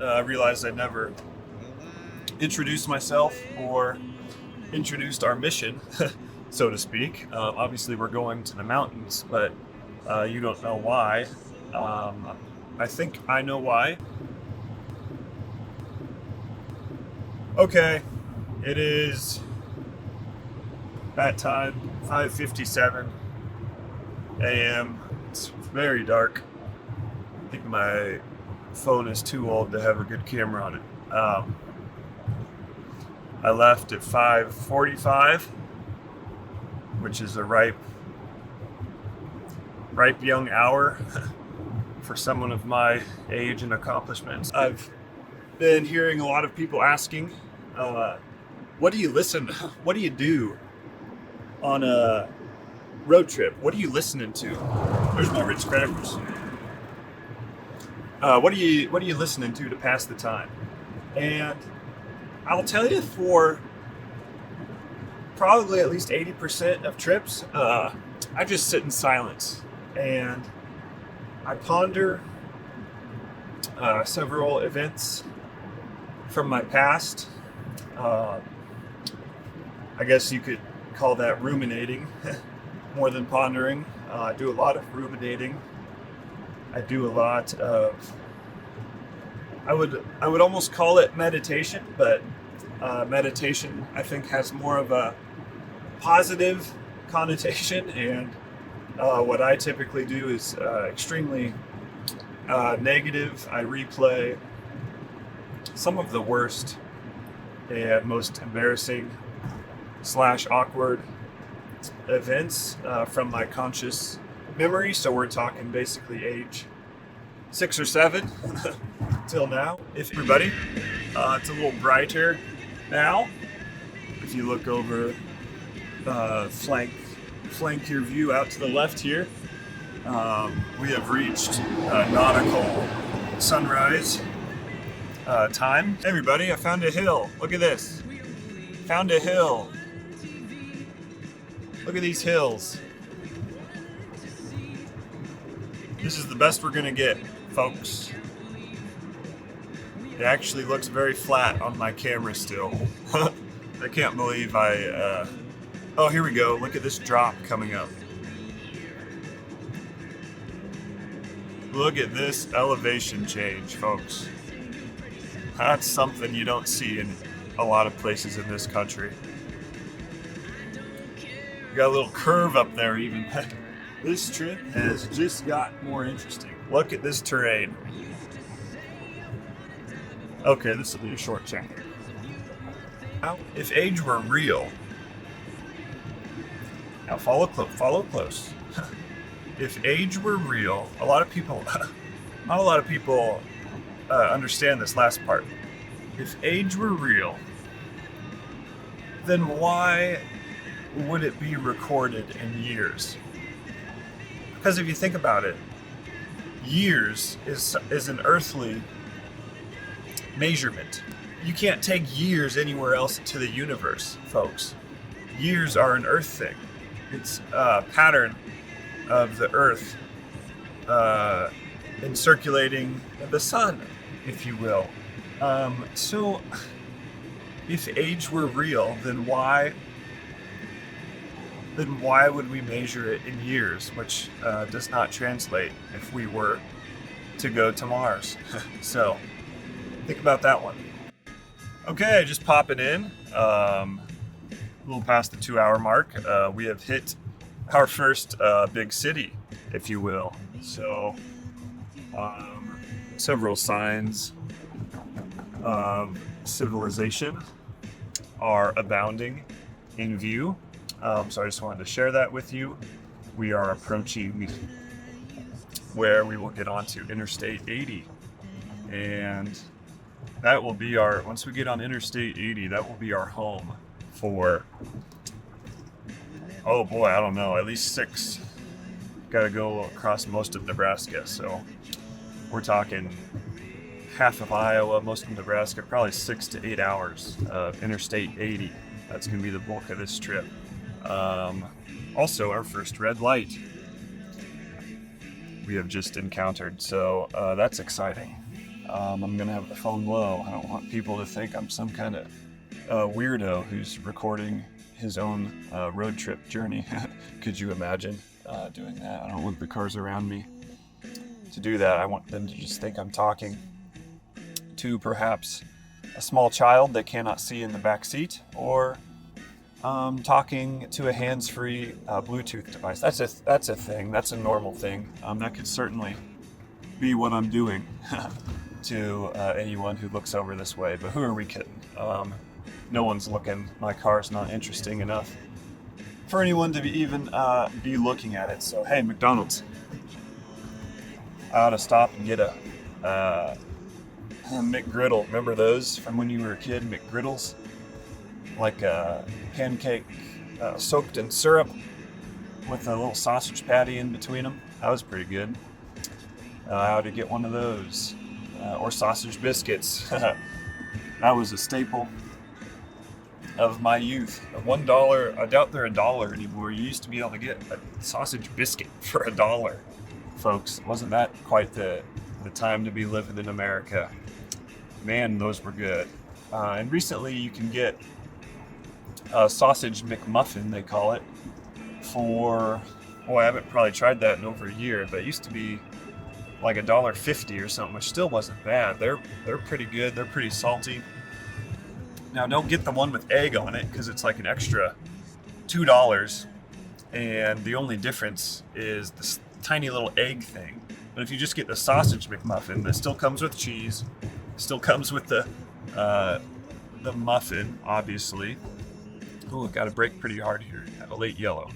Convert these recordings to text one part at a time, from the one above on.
I realized I never introduced myself or introduced our mission, so to speak. Obviously, we're going to the mountains, but you don't know why. I think I know why. Okay, it is that time, 5:57 a.m. It's very dark. I think my phone is too old to have a good camera on it. I left at 5:45, which is a ripe young hour for someone of my age and accomplishments. I've been hearing a lot of people asking, what do you do on a road trip? What are you listening to? There's my Ritz crackers. What are you listening to pass the time? And I'll tell you, for probably at least 80% of trips, I just sit in silence and I ponder several events from my past. I guess you could call that ruminating more than pondering. I do a lot of ruminating. I do a lot of, I would almost call it meditation, but meditation I think has more of a positive connotation, and what I typically do is extremely negative. I replay some of the worst and most embarrassing / awkward events from my conscious memory. So we're talking basically age 6 or 7 till now. If everybody, it's a little brighter now. If you look over, flank your view out to the left here, we have reached nautical sunrise time. Hey everybody, I found a hill. Look at this. Found a hill. Look at these hills. This is the best we're gonna get, folks. It actually looks very flat on my camera still. I can't believe oh, here we go. Look at this drop coming up. Look at this elevation change, folks. That's something you don't see in a lot of places in this country. We got a little curve up there even. This trip has just got more interesting. Look at this terrain. Okay, this will be a short chapter. Now, if age were real, now follow close. If age were real, not a lot of people understand this last part. If age were real, then why would it be recorded in years? Because if you think about it, years is an earthly measurement. You can't take years anywhere else into the universe, folks. Years are an earth thing. It's a pattern of the earth in circulating the sun, if you will. So if age were real, then why would we measure it in years, which does not translate if we were to go to Mars? So think about that one. Okay, just popping in. A little past the 2-hour mark. We have hit our first big city, if you will. So several signs of civilization are abounding in view. So I just wanted to share that with you. We are approaching where we will get onto Interstate 80. And that will be once we get on Interstate 80, that will be our home for, oh boy, I don't know, at least 6. Got to go across most of Nebraska. So we're talking half of Iowa, most of Nebraska, probably 6 to 8 hours of Interstate 80. That's going to be the bulk of this trip. Also, our first red light we have just encountered, so that's exciting. I'm gonna have the phone low. I don't want people to think I'm some kind of weirdo who's recording his own road trip journey. Could you imagine doing that? I don't want the cars around me to do that. I want them to just think I'm talking to perhaps a small child they cannot see in the back seat, or talking to a hands-free Bluetooth device. That's a thing. That's a normal thing. That could certainly be what I'm doing to anyone who looks over this way. But who are we kidding? No one's looking. My car's not interesting enough for anyone to be looking at it. So hey, McDonald's, I ought to stop and get a McGriddle. Remember those from when you were a kid? McGriddles, like a pancake soaked in syrup with a little sausage patty in between them. That was pretty good. I ought to get one of those, or sausage biscuits. That was a staple of my youth. $1. I doubt they're $1 anymore. You used to be able to get a sausage biscuit for $1, folks. Wasn't that quite the time to be living in America? Man, those were good. And recently you can get a sausage McMuffin, they call it, for, I haven't probably tried that in over a year, but it used to be like $1.50 or something, which still wasn't bad. They're pretty good. They're pretty salty. Now, don't get the one with egg on it, because it's like an extra $2, and the only difference is this tiny little egg thing. But if you just get the sausage McMuffin, that still comes with cheese, still comes with the muffin, obviously. Ooh, got to brake pretty hard here. Have a late yellow.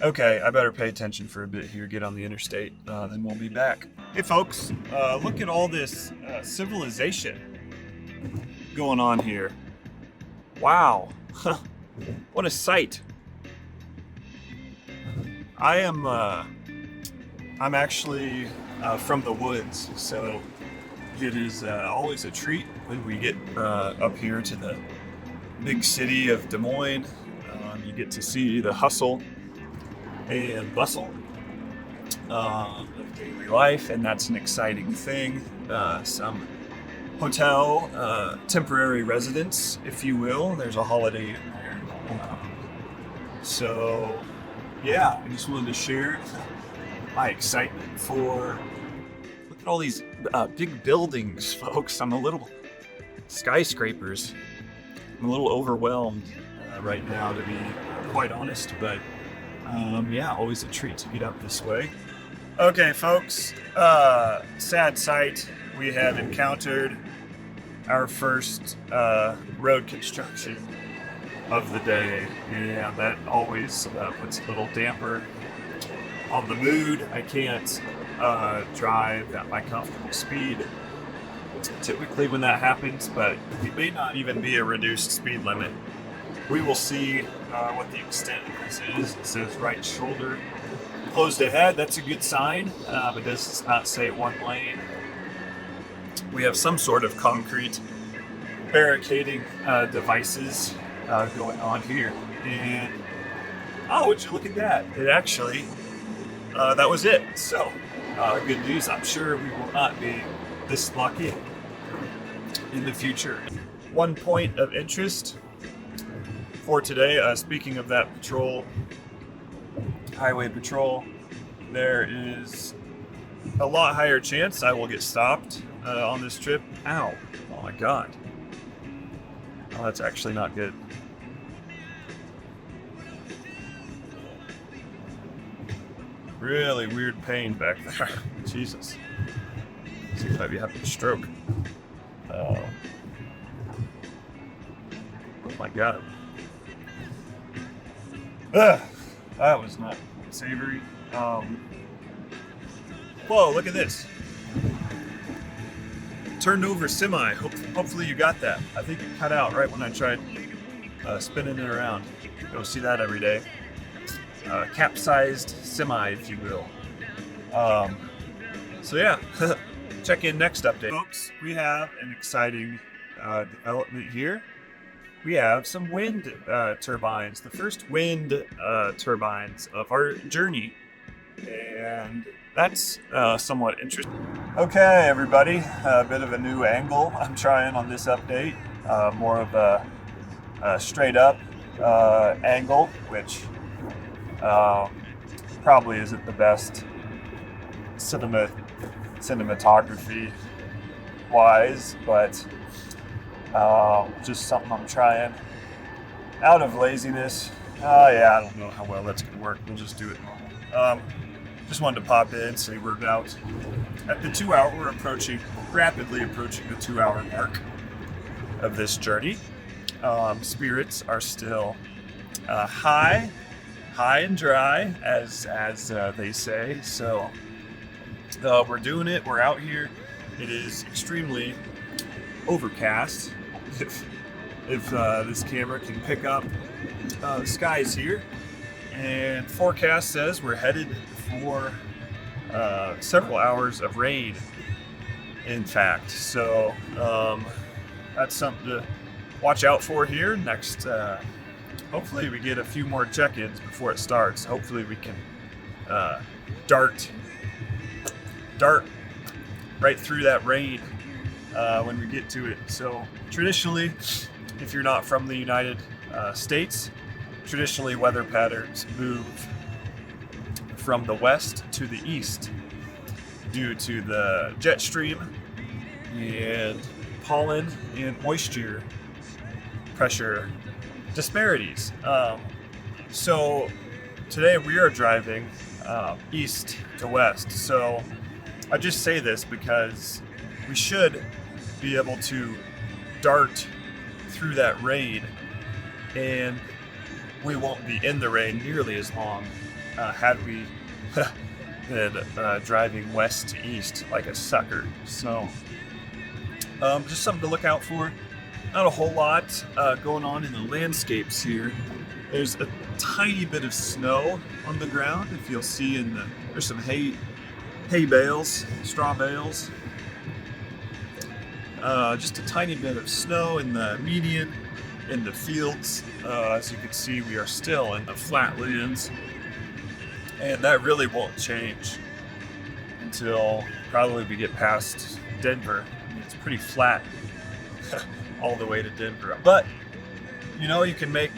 Okay, I better pay attention for a bit here, get on the interstate, then we'll be back. Hey folks, look at all this civilization going on here. Wow, what a sight. I'm actually from the woods, so it is always a treat when we get up here to the big city of Des Moines. You get to see the hustle and bustle of daily life, and that's an exciting thing. Some hotel temporary residence, if you will. There's a holiday in there. So yeah, I just wanted to share my excitement for, look at all these big buildings, folks. I'm a little skyscrapers. I'm a little overwhelmed right now, to be quite honest, but yeah, always a treat to get up this way. Okay, folks, sad sight. We have encountered our first road construction of the day. Yeah, that always puts a little damper on the mood. I can't drive at my comfortable speed typically when that happens, but it may not even be a reduced speed limit. We will see what the extent of this is. It says right shoulder closed ahead. That's a good sign, but does not say one lane. We have some sort of concrete barricading devices going on here. And oh, would you look at that? It actually, that was it. So good news. I'm sure we will not be this lucky in the future. One point of interest for today, speaking of that patrol, highway patrol, there is a lot higher chance I will get stopped on this trip. Ow. Oh my god. Oh, that's actually not good. Really weird pain back there. Jesus. See if I might be having a stroke. Oh my god. Ugh, that was not savory. Whoa, look at this. Turned over semi. Hopefully you got that. I think it cut out right when I tried spinning it around. Go see that every day. Capsized semi, if you will. So yeah, check in next update. Folks, we have an exciting development here. We have some wind turbines, the first wind turbines of our journey. And that's somewhat interesting. Okay, everybody, a bit of a new angle I'm trying on this update. More of a straight up angle, which probably isn't the best cinematography wise, but just something I'm trying out of laziness. Yeah, I don't know how well that's gonna work. We'll just do it normal. Just wanted to pop in, say we're about at the 2 hour. We're rapidly approaching the 2 hour mark of this journey. Spirits are still high and dry, as they say. So we're doing it. We're out here. It is extremely overcast. If this camera can pick up the skies here, and forecast says we're headed for several hours of rain, in fact. So that's something to watch out for here. Next, hopefully we get a few more check-ins before it starts. Hopefully we can dart right through that rain when we get to it. So traditionally, if you're not from the United States, traditionally weather patterns move from the west to the east due to the jet stream and pollen and moisture pressure disparities. So today we are driving east to west. So I just say this because we should be able to dart through that rain, and we won't be in the rain nearly as long had we been driving west to east like a sucker. So just something to look out for. Not a whole lot going on in the landscapes here. There's a tiny bit of snow on the ground. If you'll see there's some hay bales, straw bales. Just a tiny bit of snow in the median, in the fields. As you can see, we are still in the flatlands, and that really won't change until probably we get past Denver. I mean, it's pretty flat all the way to Denver, but you can make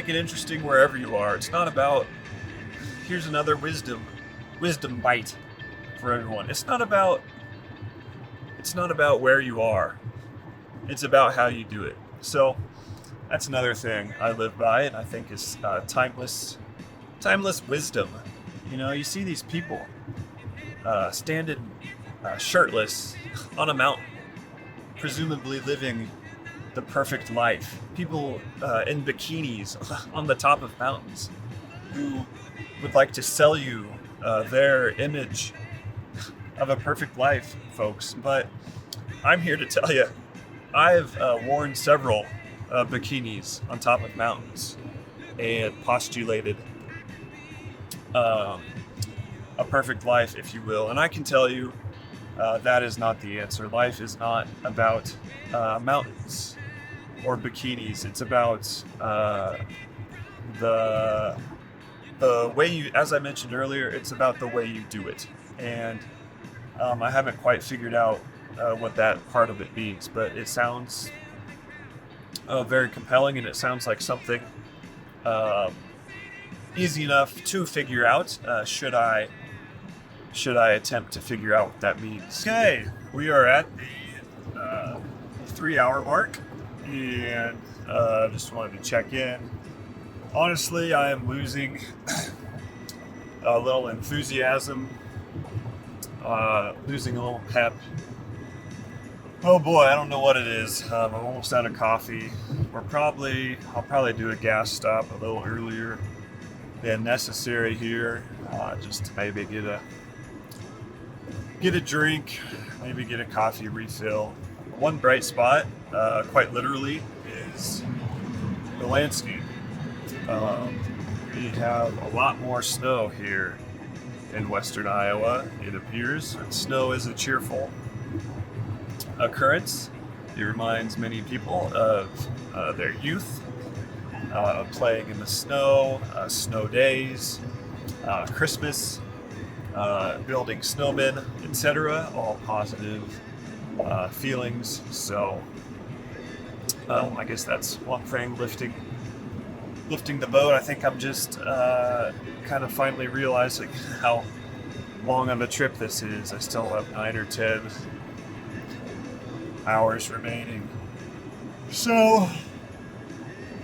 it interesting wherever you are. It's not about, here's another wisdom bite for everyone. It's not about where you are. It's about how you do it. So that's another thing I live by, and I think is timeless wisdom. You see these people standing shirtless on a mountain, presumably living the perfect life. People in bikinis on the top of mountains who would like to sell you their image of a perfect life, folks. But I'm here to tell you, I've worn several bikinis on top of mountains and postulated a perfect life, if you will. And I can tell you that is not the answer. Life is not about mountains or bikinis. It's about the way you, as I mentioned earlier, it's about the way you do it. And I haven't quite figured out what that part of it means, but it sounds very compelling, and it sounds like something easy enough to figure out. Should I attempt to figure out what that means? Okay, we are at the 3 hour mark, and just wanted to check in. Honestly, I am losing a little enthusiasm, losing a little pep. Oh boy, I don't know what it is. I'm almost out of coffee. I'll probably do a gas stop a little earlier than necessary here, just to maybe get a drink, maybe get a coffee refill. One bright spot, quite literally, is the landscape. We have a lot more snow here in western Iowa, it appears. Snow is a cheerful occurrence. It reminds many people of their youth, playing in the snow, snow days, Christmas, building snowmen, etc. All positive feelings. So I guess that's one thing, lifting the boat. I think I'm just kind of finally realizing how long of a trip this is. I still have 9 or 10 hours remaining. So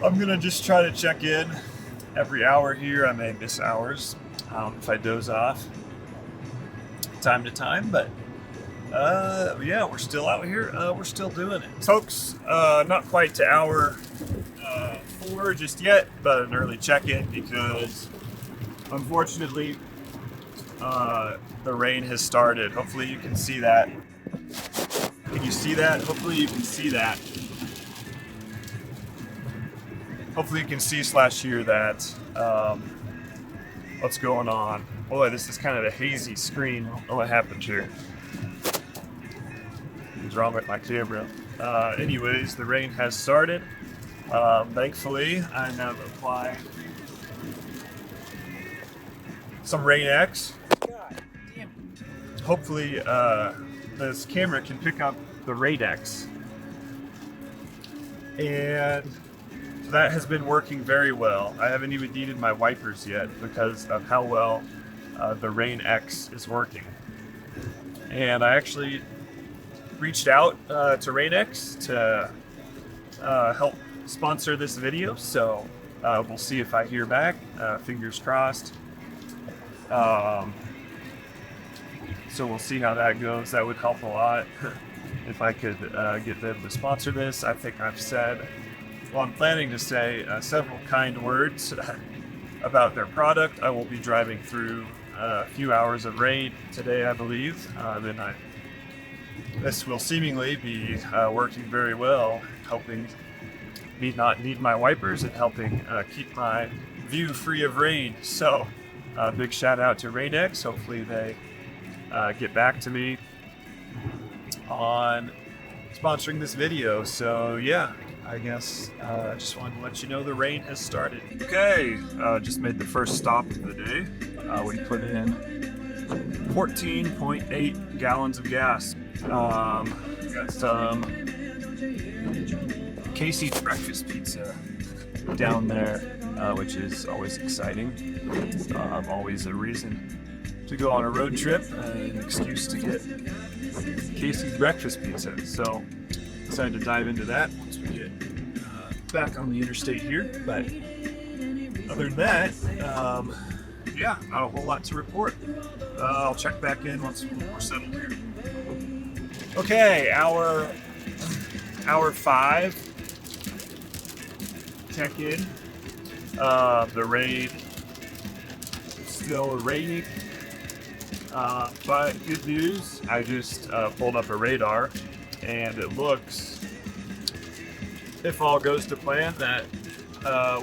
I'm gonna just try to check in every hour here. I may miss hours if I doze off time to time, but yeah, we're still out here. We're still doing it. Folks, not quite to hour 4 just yet, but an early check-in because unfortunately the rain has started. Hopefully you can see that. Can you see that? Hopefully you can see that. Hopefully you can see / hear that. What's going on? Boy, this is kind of a hazy screen. Oh, what happened here? What's wrong with my camera? Anyways, the rain has started. Thankfully, I have applied some Rain X. God damn it. Hopefully, this camera can pick up the Rain X. And that has been working very well. I haven't even needed my wipers yet because of how well the Rain X is working. And I actually reached out to Rain X to help sponsor this video, so we'll see if I hear back. Fingers crossed. So we'll see how that goes. That would help a lot if I could get them to sponsor this. I think I've said, well, I'm planning to say several kind words about their product. I will be driving through a few hours of rain today, I believe. Then this will seemingly be working very well, helping me not need my wipers and helping keep my view free of rain. So big shout out to RainX. Hopefully they get back to me on sponsoring this video. So yeah, I guess I just wanted to let you know the rain has started. Okay, just made the first stop of the day. We put in 14.8 gallons of gas. Got some Casey's breakfast pizza down there, which is always exciting. Always a reason to go on a road trip, an excuse to get Casey's breakfast pizza. So decided to dive into that once we get back on the interstate here. But other than that, yeah, not a whole lot to report. I'll check back in once we're settled here. Okay, hour 5 check in. The rain still raining, but good news. I just pulled up a radar, and it looks, if all goes to plan, that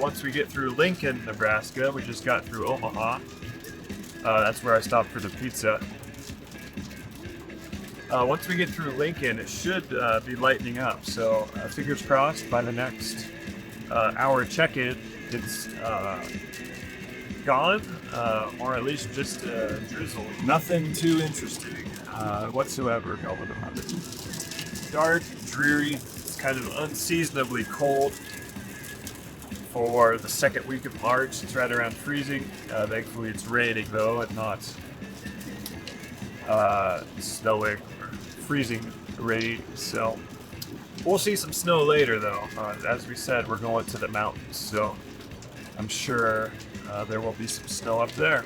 once we get through Lincoln, Nebraska, we just got through Omaha. That's where I stopped for the pizza. Once we get through Lincoln, it should be lightening up. So fingers crossed by the next hour check-in, it's gone, or at least just drizzle. Nothing too interesting whatsoever going on. Dark, dreary, it's kind of unseasonably cold for the second week of March. It's right around freezing. Thankfully it's raining though, and not snowing or freezing rain. So we'll see some snow later though. As we said, we're going to the mountains, so I'm sure there will be some snow up there.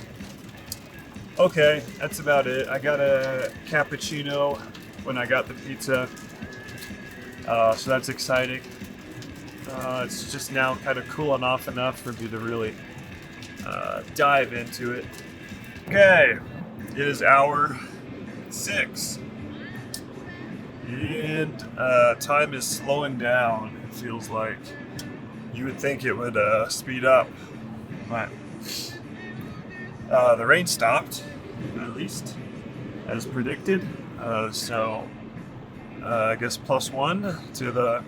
Okay, that's about it. I got a cappuccino when I got the pizza, so that's exciting. It's just now kind of cooling off enough for me to really dive into it. Okay, it is hour 6, and time is slowing down. It feels like you would think it would speed up, but the rain stopped, at least as predicted. So I guess +1 to the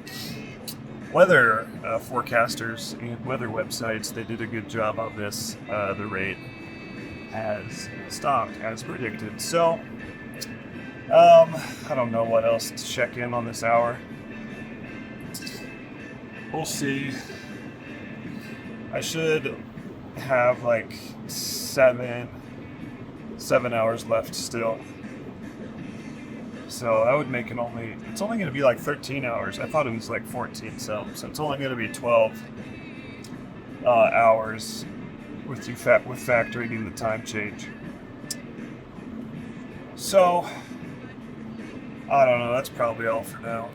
weather forecasters and weather websites. They did a good job on this. The rain has stopped as predicted. So, I don't know what else to check in on this hour. We'll see. I should have like 7 hours left still. So that would make it's only going to be like 13 hours. I thought it was like 14, so it's only going to be 12 hours with factoring in the time change. So, I don't know, that's probably all for now.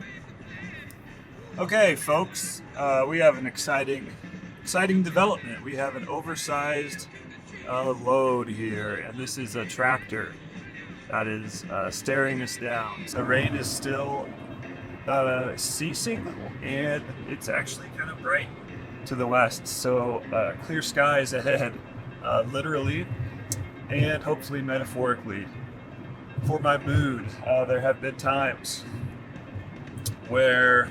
Okay, folks, we have an exciting development. We have an oversized load here, and this is a tractor that is staring us down. The rain is still ceasing, and it's actually kind of bright to the west, so clear skies ahead, literally and hopefully metaphorically. For my mood, there have been times where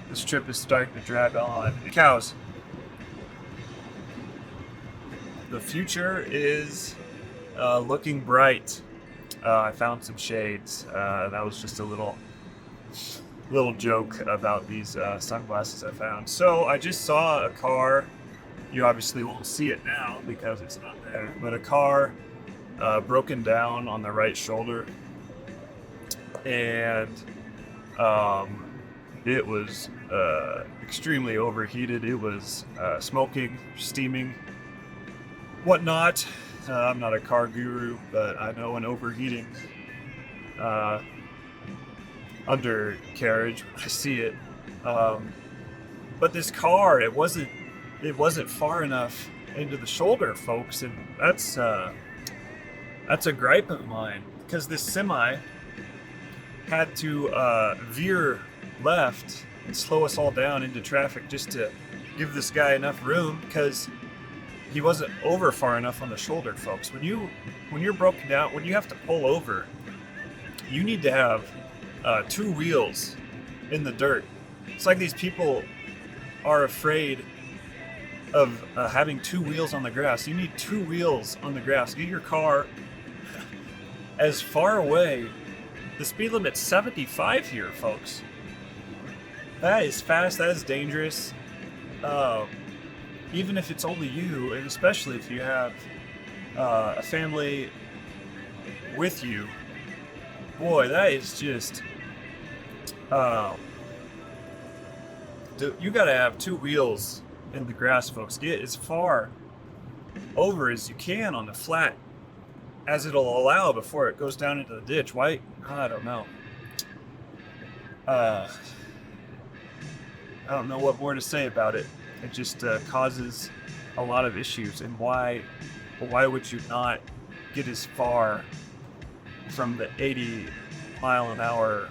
this trip is starting to drag on. Cows. The future is looking bright. I found some shades. That was just a little joke about these sunglasses I found. So I just saw a car. You obviously won't see it now because it's not there, but a car broken down on the right shoulder, and it was extremely overheated. It was smoking, steaming, whatnot. I'm not a car guru, but I know an overheating undercarriage when I see it. But this car, it wasn't far enough into the shoulder, folks, and that's a gripe of mine, because this semi had to veer left and slow us all down into traffic just to give this guy enough room, because he wasn't over far enough on the shoulder, folks. When you're broken down, when you have to pull over, you need to have 2 wheels in the dirt. It's like these people are afraid of having 2 wheels on the grass. You need 2 wheels on the grass. Get your car as far away. The speed limit's 75 here, folks. That is fast. That is dangerous. Even if it's only you, and especially if you have a family with you, boy, that is just... you gotta have 2 wheels in the grass, folks. Get as far over as you can on the flat as it'll allow before it goes down into the ditch. Why? I don't know. I don't know what more to say about it. It just causes a lot of issues. And why would you not get as far from the 80-mile-an-hour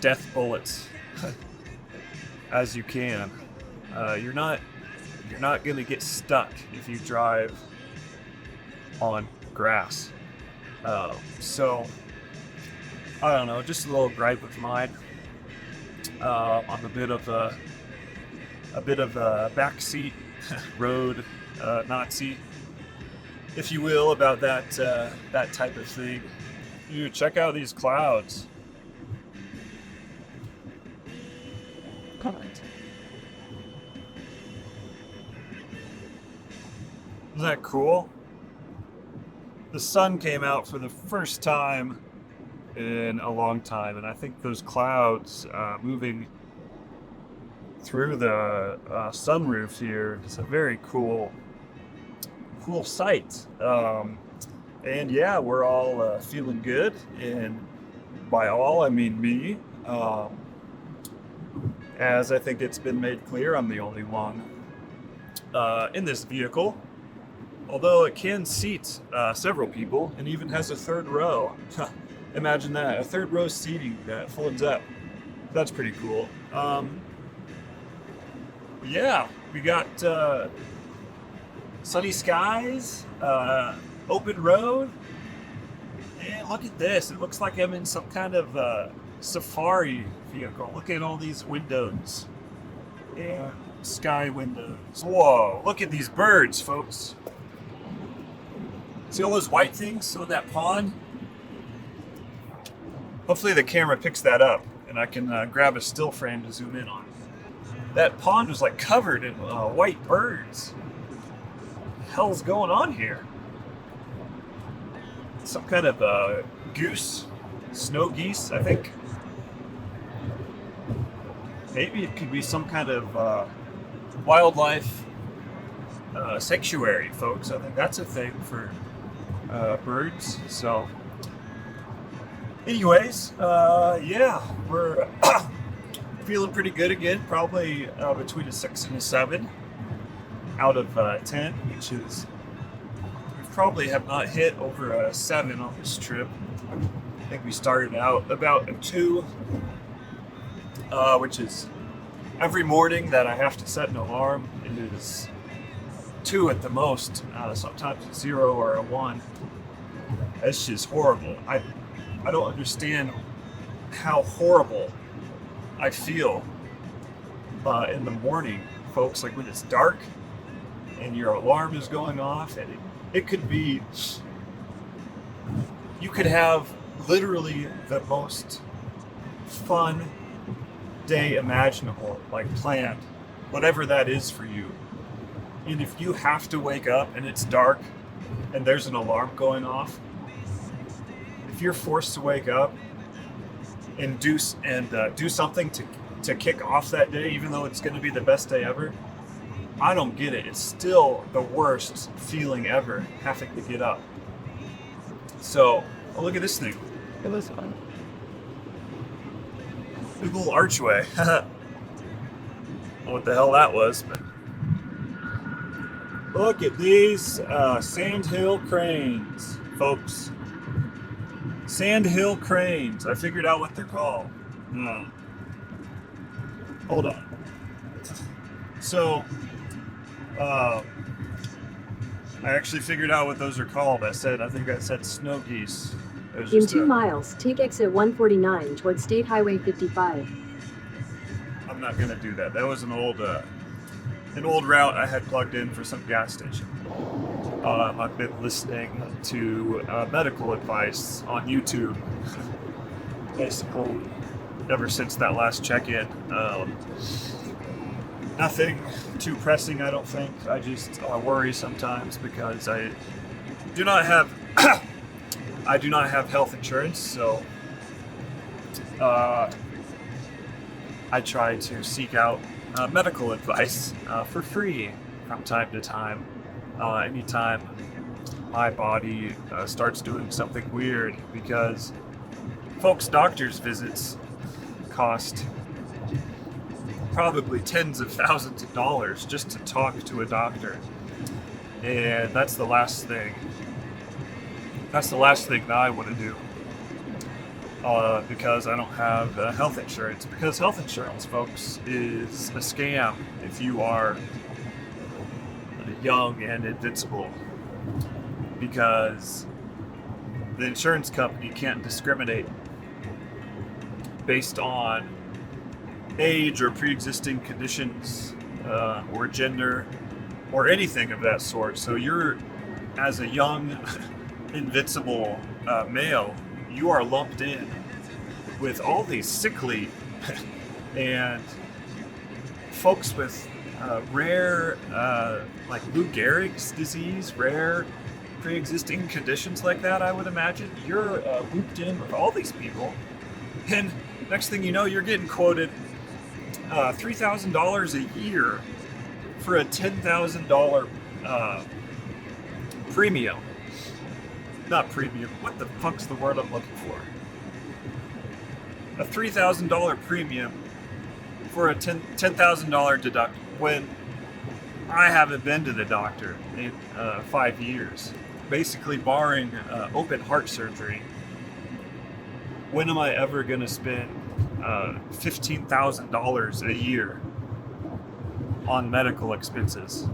death bullets as you can? You're not going to get stuck if you drive on grass. So I don't know, just a little gripe of mine. I'm a bit of a backseat road Nazi, if you will, about that type of thing. Dude, check out these clouds. Comment. Isn't that cool? The sun came out for the first time in a long time, and I think those clouds moving through the sunroof here is a very cool sight. And yeah, we're all feeling good, and by all I mean me. As I think it's been made clear, I'm the only one in this vehicle, although it can seat several people and even has a 3rd row. Imagine that, a 3rd row seating that folds up. That's pretty cool. Yeah, we got sunny skies, open road, and look at this. It looks like I'm in some kind of safari vehicle. Look at all these windows and sky windows. Whoa, look at these birds, folks. See all those white things on that pond? Hopefully the camera picks that up and I can grab a still frame to zoom in on. That pond was like covered in white birds. What the hell's going on here? Some kind of goose, snow geese, I think. Maybe it could be some kind of wildlife sanctuary, folks. I think that's a thing for birds. So, anyways, yeah, we're feeling pretty good again. Probably between a 6 and a 7 out of 10, which is, we probably have not hit over a 7 on this trip. I think we started out about a 2, which is every morning that I have to set an alarm. It is 2 at the most, sometimes a 0 or a 1. It's just horrible. I don't understand how horrible I feel in the morning, folks, like when it's dark and your alarm is going off, and it could be, you could have literally the most fun day imaginable, like planned, whatever that is for you. And if you have to wake up and it's dark and there's an alarm going off, if you're forced to wake up and do something to kick off that day, even though it's going to be the best day ever, I don't get it. It's still the worst feeling ever, having to get up. So, oh, look at this thing. It was fun. Big little archway. I don't know what the hell that was, but look at these sandhill cranes, folks. Sandhill cranes. I figured out what they're called. Hold on. So, I actually figured out what those are called. I think I said snow geese. In 2 miles, take exit 149 towards State Highway 55. I'm not gonna do that. That was an old route I had plugged in for some gas station. I've been listening to medical advice on YouTube, basically, ever since that last check-in. Nothing too pressing, I don't think. I just worry sometimes because I do not have health insurance, so I try to seek out medical advice for free from time to time. Anytime my body starts doing something weird, because folks, doctor's visits cost probably tens of thousands of dollars just to talk to a doctor, and that's the last thing that I want to do, because I don't have health insurance. Because health insurance, folks, is a scam if you are young and invincible, because the insurance company can't discriminate based on age or pre-existing conditions or gender or anything of that sort. So you're, as a young invincible male, you are lumped in with all these sickly and folks with rare, like Lou Gehrig's disease, rare pre-existing conditions like that. I would imagine you're looped in with all these people, and next thing you know, you're getting quoted $3,000 a year for a $10,000 premium. Not premium. What the fuck's the word I'm looking for? A $3,000 premium for a $10,000 deductible, when I haven't been to the doctor in 5 years, basically barring open heart surgery. When am I ever going to spend $15,000 a year on medical expenses,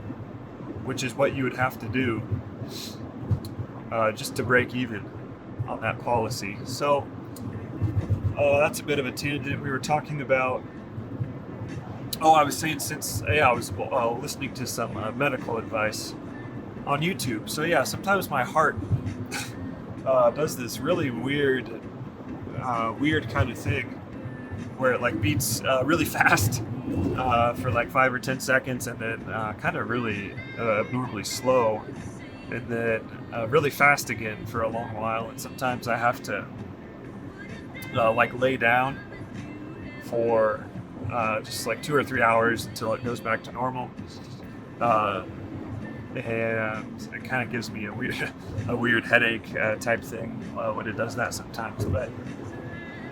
which is what you would have to do just to break even on that policy? So that's a bit of a tangent. We were talking about, I was saying, since I was listening to some medical advice on YouTube. So yeah, sometimes my heart does this really weird kind of thing where it like beats really fast for like 5 or 10 seconds, and then kind of really abnormally slow, and then really fast again for a long while. And sometimes I have to like lay down for just like 2 or 3 hours until it goes back to normal. And it kind of gives me a weird headache type thing when it does that sometimes. But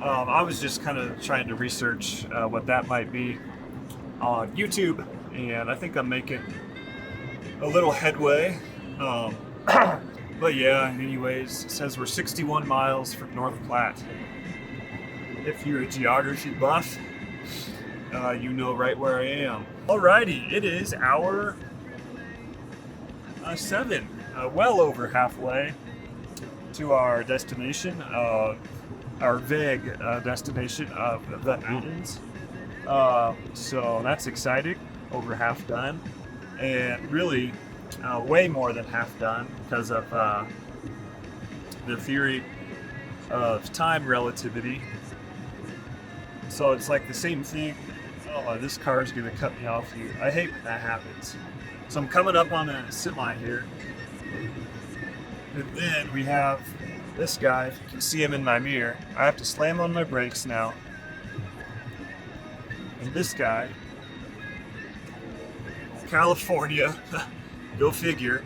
I was just kind of trying to research what that might be on YouTube, and I think I'm making a little headway. But yeah, anyways, it says we're 61 miles from North Platte. If you're a geography buff, you know right where I am. Alrighty, it is hour 7, well over halfway to our destination, our vague destination of the mountains. So that's exciting, over half done, and really way more than half done because of the theory of time relativity. So it's like the same thing. Oh, this car is going to cut me off here. I hate when that happens. So I'm coming up on a semi here. And then we have this guy. If you can see him in my mirror, I have to slam on my brakes now. And this guy, California, go figure,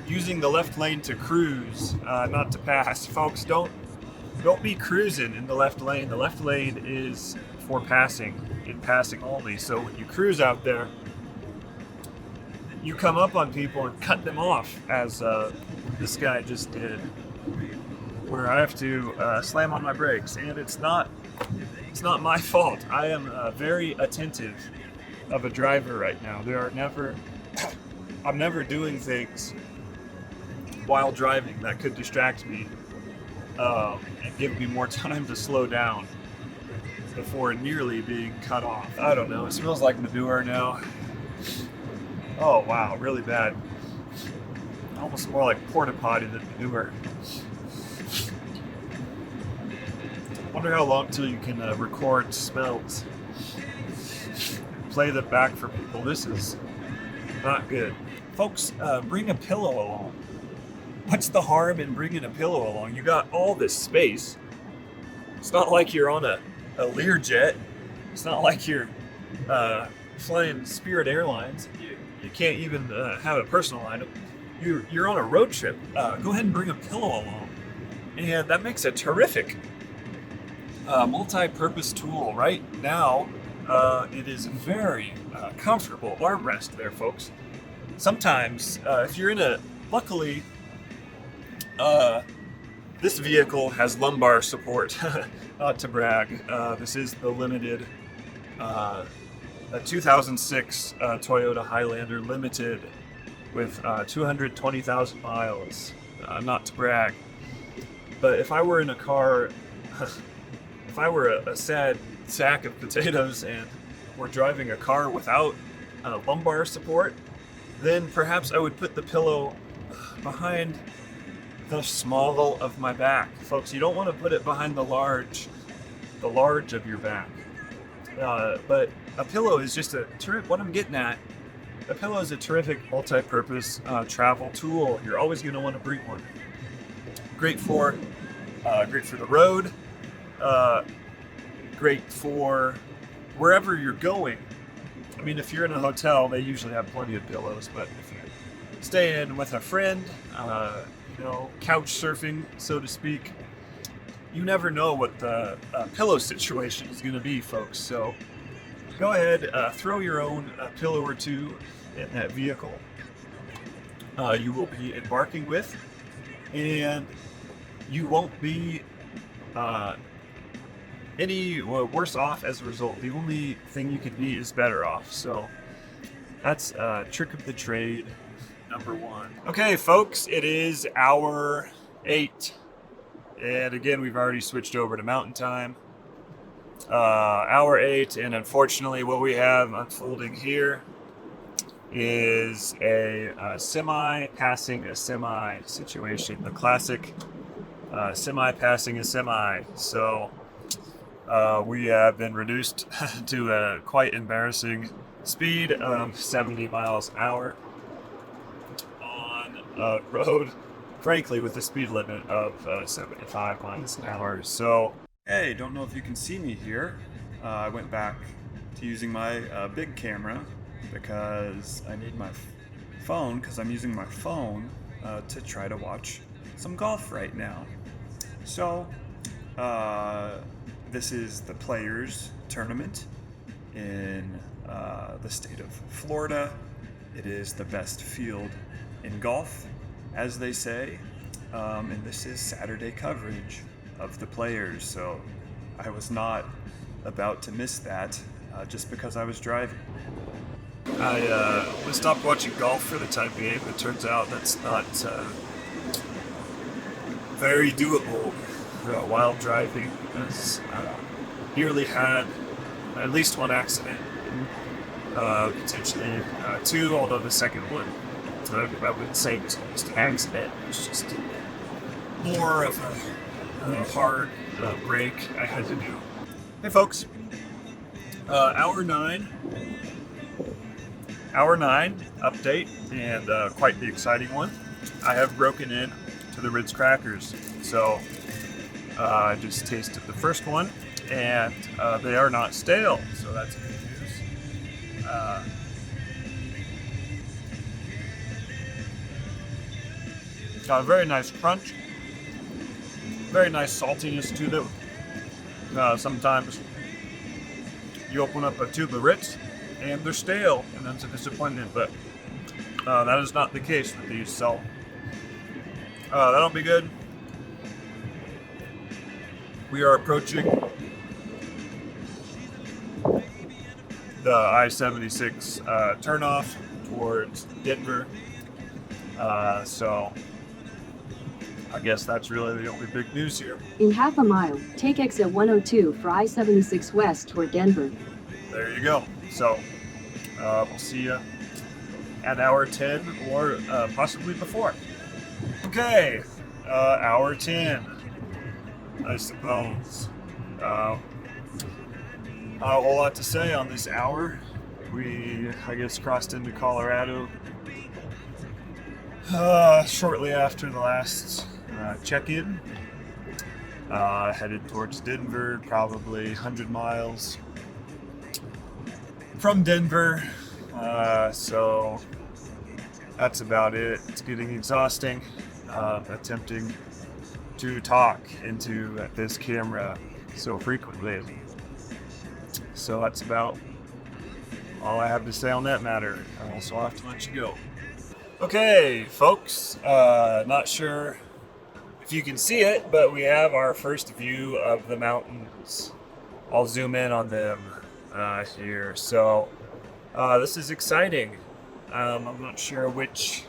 using the left lane to cruise, not to pass. Folks, don't be cruising in the left lane. The left lane is for passing, in passing only. So when you cruise out there, you come up on people and cut them off, as this guy just did, where I have to slam on my brakes, and it's not my fault. I am very attentive of a driver right now. I'm never doing things while driving that could distract me and give me more time to slow down before nearly being cut off. I don't know. It smells like manure now. Oh wow, really bad. Almost more like porta potty than manure. Wonder how long till you can record smells. Play them back for people. This is not good. Folks, bring a pillow along. What's the harm in bringing a pillow along? You got all this space. It's not like you're on a Learjet. It's not like you're flying Spirit Airlines. You can't even have a personal item. You're on a road trip. Go ahead and bring a pillow along. And that makes a terrific multi-purpose tool. Right now, it is a very comfortable armrest there, folks. Sometimes, if you're in luckily, this vehicle has lumbar support, not to brag. This is the limited, a 2006 Toyota Highlander Limited with 220,000 miles, not to brag. But if I were in a car, if I were a sad sack of potatoes and were driving a car without lumbar support, then perhaps I would put the pillow behind the small of my back. Folks, you don't want to put it behind the large of your back. But a pillow is just what I'm getting at, a pillow is a terrific multi-purpose travel tool. You're always going to want to bring one. Great for the road, great for wherever you're going. I mean, if you're in a hotel, they usually have plenty of pillows, but if you're staying with a friend, couch surfing, so to speak, you never know what the pillow situation is going to be, folks. So go ahead, throw your own pillow or two in that vehicle you will be embarking with, and you won't be any worse off as a result. The only thing you can be is better off. So that's trick of the trade number 1. Okay, folks, it is hour 8. And again, we've already switched over to mountain time. Hour 8, and unfortunately what we have unfolding here is a semi passing a semi situation, the classic semi passing a semi. So we have been reduced to a quite embarrassing speed of 70 miles an hour on a road, frankly, with a speed limit of 75 miles an hour. So, hey, don't know if you can see me here. I went back to using my big camera because I need my phone, because I'm using my phone to try to watch some golf right now. So, this is the Players Tournament in the state of Florida. It is the best field in golf, as they say, and this is Saturday coverage of the Players. So I was not about to miss that just because I was driving. I stopped watching golf for the time being. It turns out that's not very doable while driving, because nearly had at least one accident, potentially two, although the second one I would say it was almost an accident. It was just more of a hard break I had to do. Hey folks, hour 9 update, and quite the exciting one. I have broken in to the Ritz crackers, so I just tasted the first one, and they are not stale, so that's good news. Got a very nice crunch, very nice saltiness to them. Sometimes you open up a tube of Ritz and they're stale, and that's a disappointment, but that is not the case with these, so that'll be good. We are approaching the I-76 turnoff towards Denver, so I guess that's really the only big news here. In half a mile, take exit 102 for I-76 west toward Denver. There you go. So we'll see you at hour 10 or possibly before. Okay, hour 10, I suppose. Not a whole lot to say on this hour. We, I guess, crossed into Colorado shortly after the last check-in. Headed towards Denver, probably 100 miles from Denver. So that's about it. It's getting exhausting attempting to talk into this camera so frequently. So that's about all I have to say on that matter. I also have to let you go. Okay, folks, not sure if you can see it, but we have our first view of the mountains. I'll zoom in on them here. So this is exciting. I'm not sure which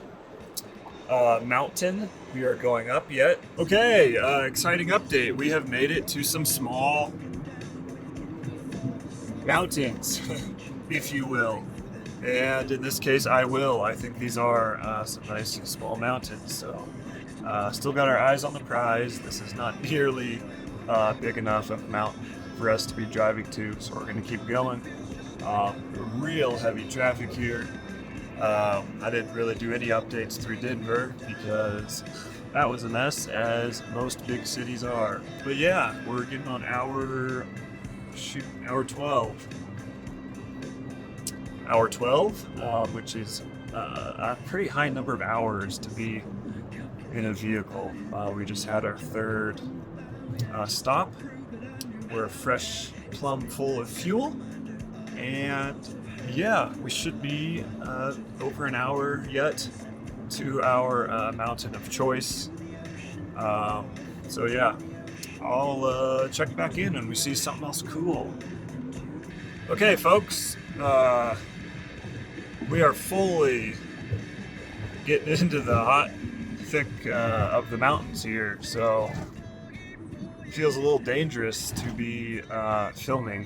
mountain we are going up yet. Okay, exciting update. We have made it to some small mountains, if you will. And in this case, I think these are some nice small mountains. So still got our eyes on the prize. This is not nearly big enough of a mountain for us to be driving to, so we're going to keep going. Real heavy traffic here. I didn't really do any updates through Denver because that was a mess, as most big cities are. But yeah, we're getting on hour 12. Hour 12, which is a pretty high number of hours to be in a vehicle. We just had our third stop. We're fresh, plumb full of fuel, and yeah, we should be over an hour yet to our mountain of choice. So yeah, I'll check back in when we see something else cool. Okay, folks, we are fully getting into the hot thick of the mountains here, so it feels a little dangerous to be filming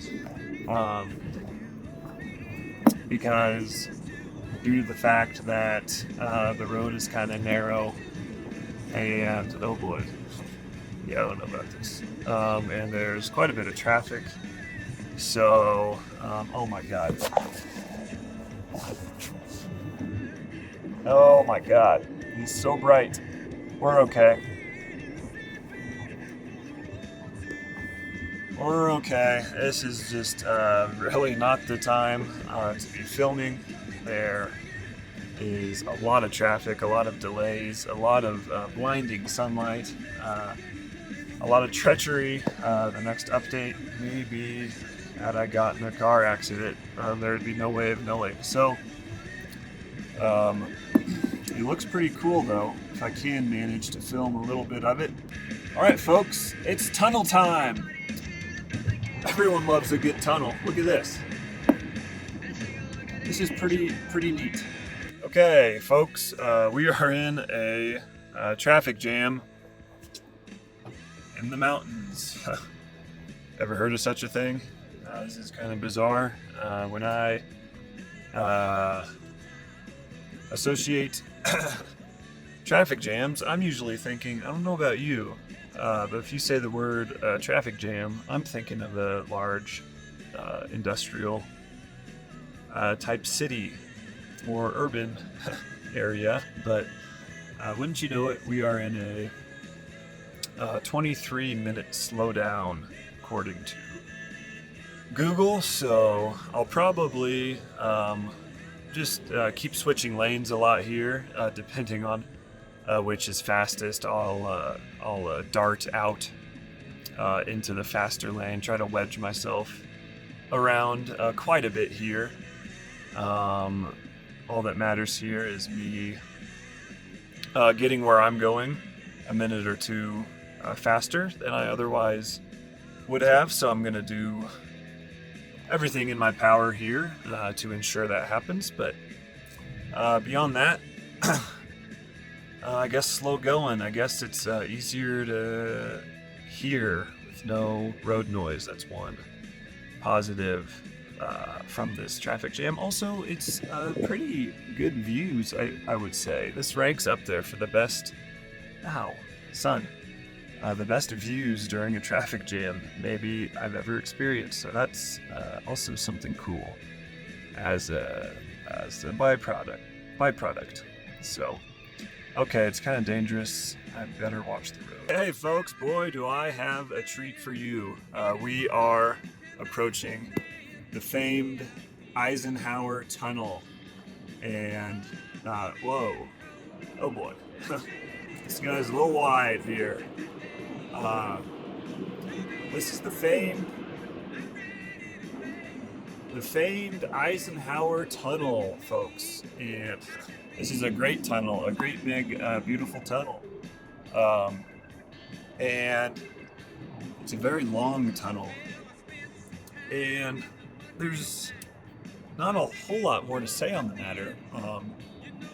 because due to the fact that the road is kind of narrow, and oh boy, yeah, I don't know about this. And there's quite a bit of traffic. So, oh my god. Oh my god. He's so bright. We're okay. We're okay. This is just really not the time to be filming. There is a lot of traffic, a lot of delays, a lot of blinding sunlight, a lot of treachery. The next update may be had I got in a car accident, there'd be no way of knowing. So, it looks pretty cool though, if I can manage to film a little bit of it. Alright folks, it's tunnel time! Everyone loves a good tunnel. Look at this. This is pretty neat. Okay folks, we are in a traffic jam in the mountains. Ever heard of such a thing? This is kind of bizarre. When I associate traffic jams, I'm usually thinking, I don't know about you, but if you say the word traffic jam, I'm thinking of a large industrial type city or urban area. But wouldn't you know it, we are in a 23-minute slowdown according to Google, so I'll probably just keep switching lanes a lot here, depending on which is fastest. I'll dart out into the faster lane, try to wedge myself around quite a bit here. All that matters here is me getting where I'm going a minute or two faster than I otherwise would have, so I'm going to do everything in my power here to ensure that happens. But beyond that, I guess slow going. I guess it's easier to hear with no road noise. That's one positive from this traffic jam. Also, it's pretty good views, I would say. This ranks up there for the best, the best views during a traffic jam maybe I've ever experienced. So that's also something cool as a byproduct. So, okay, it's kind of dangerous. I better watch the road. Hey folks, boy, do I have a treat for you. We are approaching the famed Eisenhower Tunnel. And, whoa, oh boy, this guy's a little wide here. This is the famed Eisenhower Tunnel, folks, and this is a great tunnel, a great big, beautiful tunnel, and it's a very long tunnel, and there's not a whole lot more to say on the matter.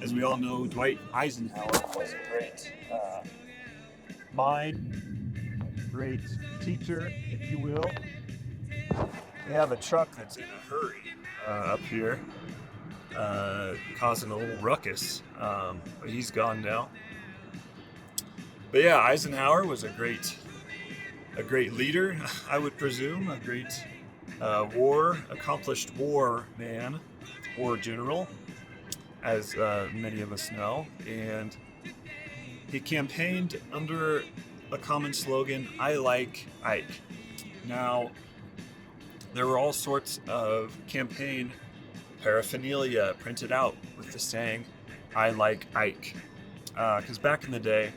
As we all know, Dwight Eisenhower was a great mind, great teacher, if you will. We have a truck that's in a hurry up here, causing a little ruckus, but he's gone now. But yeah, Eisenhower was a great leader, I would presume, a great accomplished war man, war general, as many of us know, and he campaigned under a common slogan, "I like Ike." Now, there were all sorts of campaign paraphernalia printed out with the saying, "I like Ike." Because back in the day,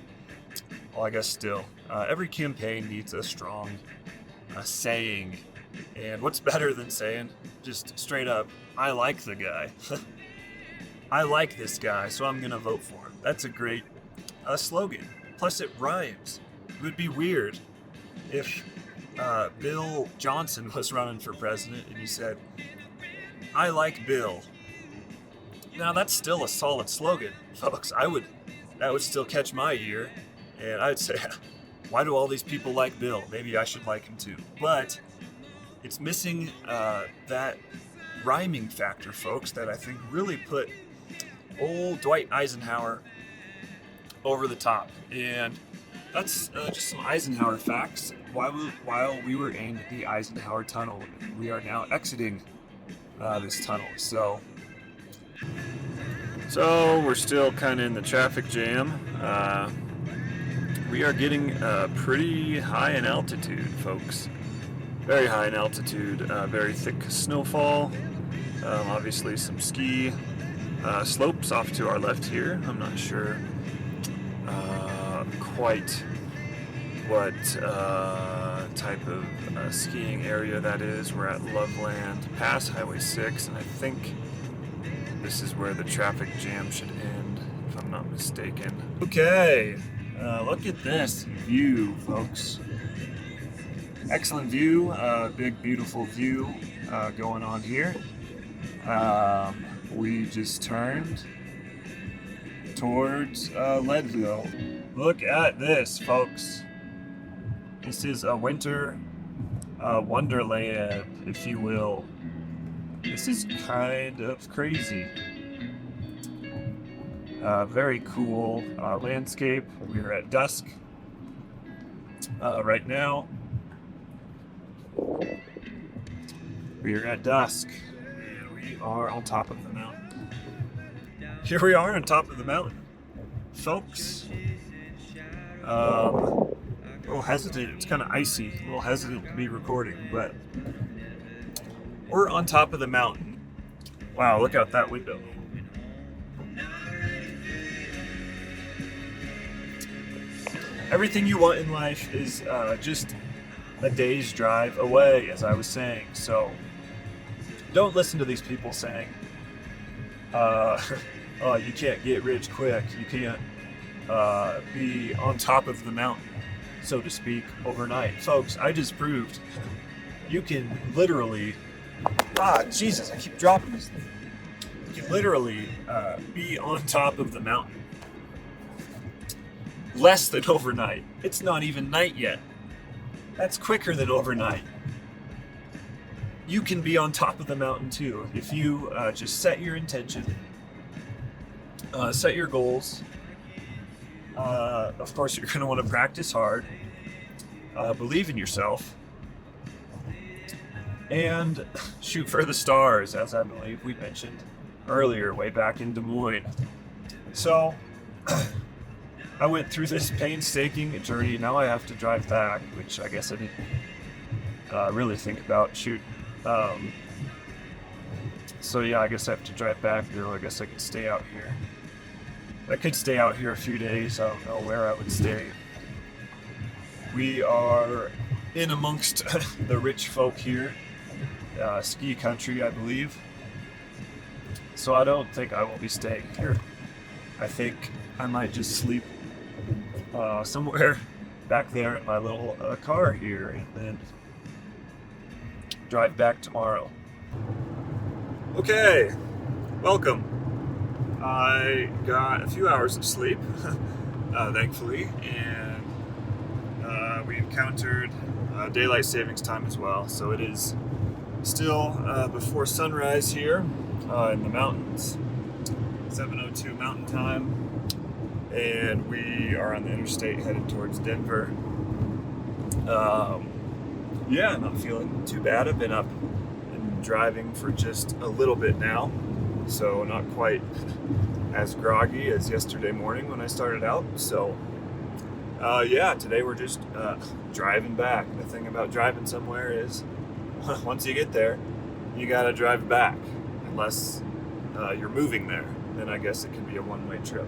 well, I guess still, every campaign needs a strong saying. And what's better than saying, just straight up, "I like the guy." I like this guy, so I'm going to vote for him. That's a great slogan. Plus, it rhymes. It would be weird if Bill Johnson was running for president and he said, "I like Bill." Now, that's still a solid slogan, folks. That would still catch my ear, and I'd say, why do all these people like Bill? Maybe I should like him too. But it's missing that rhyming factor, folks, that I think really put old Dwight Eisenhower over the top. And that's just some Eisenhower facts. While we were in the Eisenhower Tunnel, we are now exiting this tunnel. So we're still kind of in the traffic jam. We are getting pretty high in altitude, folks. Very high in altitude, very thick snowfall. Obviously some ski slopes off to our left here. I'm not sure quite what type of skiing area that is. We're at Loveland Pass, Highway 6, and I think this is where the traffic jam should end, if I'm not mistaken. Okay, look at this view, folks. Excellent view, big beautiful view going on here. We just turned towards Leadville. Look at this, folks. This is a winter wonderland, if you will. This is kind of crazy. Very cool landscape. We're at dusk right now. We are at dusk, and we are on top of the mountain. Here we are on top of the mountain, folks. A little hesitant. It's kind of icy. A little hesitant to be recording, but we're on top of the mountain. Wow! Look out that window. Everything you want in life is just a day's drive away, as I was saying. So don't listen to these people saying, oh, you can't get rich quick. You can't be on top of the mountain, so to speak, overnight. Folks, I just proved you can literally, Jesus, I keep dropping this thing. You can literally be on top of the mountain less than overnight. It's not even night yet. That's quicker than overnight. You can be on top of the mountain too if you just set your intention, set your goals. Of course, you're going to want to practice hard, believe in yourself, and shoot for the stars, as I believe we mentioned earlier, way back in Des Moines. So I went through this painstaking journey. Now I have to drive back, which I guess I didn't really think about. So yeah, I guess I have to drive back. I guess I could stay out here. I could stay out here a few days. I don't know where I would stay. We are in amongst the rich folk here, ski country, I believe. So I don't think I will be staying here. I think I might just sleep somewhere back there in my little car here, and then drive back tomorrow. Okay, welcome. I got a few hours of sleep, thankfully, and we encountered daylight savings time as well. So it is still before sunrise here in the mountains, 7:02 Mountain Time, and we are on the interstate headed towards Denver. Yeah, I'm not feeling too bad. I've been up and driving for just a little bit now, so not quite as groggy as yesterday morning when I started out. So yeah, today we're just driving back. The thing about driving somewhere is once you get there, you gotta drive back, unless you're moving there. Then I guess it can be a one-way trip.